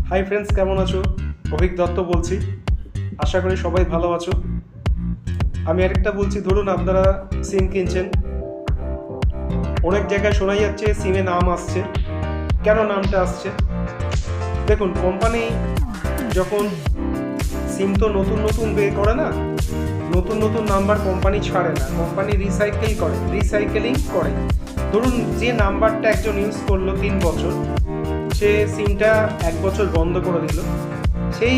Hi friends, কেমন আছো? অভিক দত্ত বলছি। আশা করি সবাই ভালো আছো। আমি আরেকটা বলছি, ধরুন আপনারা সিম কিনছেন, অনেক জায়গায় শোনা যাচ্ছে সিমে নাম আসছে। কেন নামটা আসছে? দেখুন, কোম্পানি যখন সিম তো নতুন নতুন বের করে না, নতুন নতুন নাম্বার কোম্পানি ছাড়ে না, কোম্পানি রিসাইকেলিং করে। ধরুন যে নাম্বারটা একজন ইউজ করলো 3 বছর, সে সিমটা 1 বছর বন্ধ করে দিল, সেই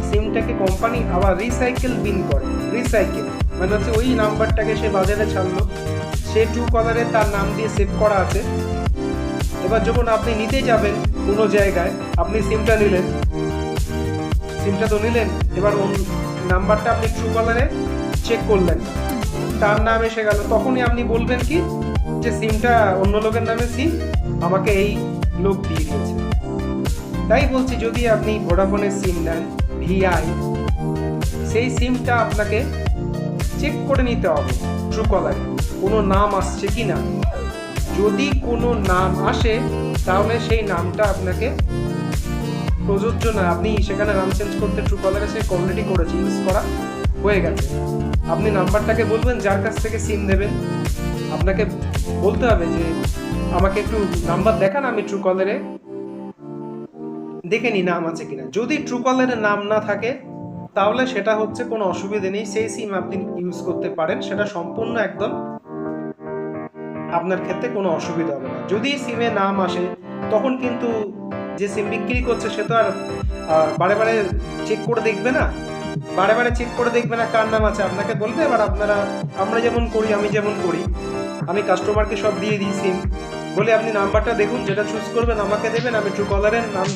সিমটাকে কোম্পানি আবার রিসাইকেল করে। রিসাইকেল মানে হচ্ছে ওই নাম্বারটাকে সে বাজারে ছাড়লো, সে ট্রুকলারে তার নাম দিয়ে সেভ করা আছে। এবার যখন আপনি নিতে যাবেন কোনো জায়গায়, আপনি সিমটা তো নিলেন, এবার নাম্বারটা আপনি ট্রুকলারে চেক করলেন, তার নাম এসে গেল, তখনই আপনি বলবেন কি যে সিমটা অন্য লোকের নামে সিম, আমাকে এই লোক দিয়ে দিয়েছে। তাই বলছি, যদি আপনি ভোডাফোনের সিম নেন ভিআই, সেই সিমটা আপনাকে চেক করে নিতে হবে ট্রুকলারে কোনো নাম আসছে কি না। যদি কোনো নাম আসে তাহলে সেই নামটা আপনাকে প্রযোজ্য না, আপনি সেখানে নাম চেঞ্জ করতে ট্রুকলারে সে অলরেডি করেছে, ইউজ করা হয়ে গেছে। আপনি নাম্বারটাকে বলবেন, যার কাছ থেকে সিম নেবেন আপনাকে বলতে হবে যে আমাকে একটু নাম্বার দেখান, আমি ট্রুকলারে দেখে নি নাম আছে কিনা। যদি ট্রুকলারে নাম না থাকে তাহলে সেটা হচ্ছে কোনো অসুবিধা নেই, সেই সিম আপনি ইউজ করতে পারেন, সেটা সম্পূর্ণ একদম আপনার ক্ষেত্রে কোনো অসুবিধা হবে না। যদি সিমে নাম আসে তখন কিন্তু যে সিম বিক্রি করছে সে তো আর বারে বারে চেক করে দেখবে না, কার নাম আছে, আপনাকে বলবে। এবার আমরা যেমন করি, আমি কাস্টমারকে সব দিয়ে দিই সিম, বলে আপনি নাম্বারটা দেখুন, যেটা চুজ করবেন আমাকে দেবেন, আমি ট্রুকলারের নাম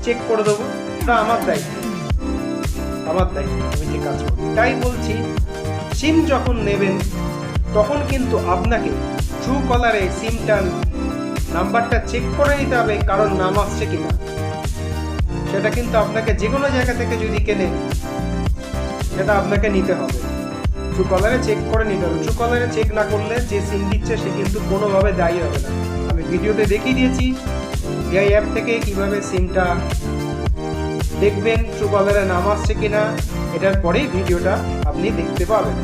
চেক করে দেবো। এটা আমার দায়িত্ব, আমি যে কাজ করি। তাই বলছি, সিম যখন নেবেন তখন কিন্তু আপনাকে ট্রুকলারে সিমটার নাম্বারটা চেক করে নিতে হবে, কারণ নাম আসছে কিনা। সেটা কিন্তু আপনাকে যে কোনো জায়গা থেকে যদি কেনেন, সেটা আপনাকে নিতে হবে, ট্রুকলারে চেক করে নিতে হবে। ট্রুকলারে চেক না করলে যে সিম দিচ্ছে সে কিন্তু কোনোভাবে দায়ী হবে না। আমি ভিডিওতে দেখিয়ে দিয়েছি এই অ্যাপ থেকে কিভাবে সিমটা দেখবেন ট্রুকলারে নাম আসছে কিনা, এটার পরেই ভিডিওটা আপনি দেখতে পাবেন।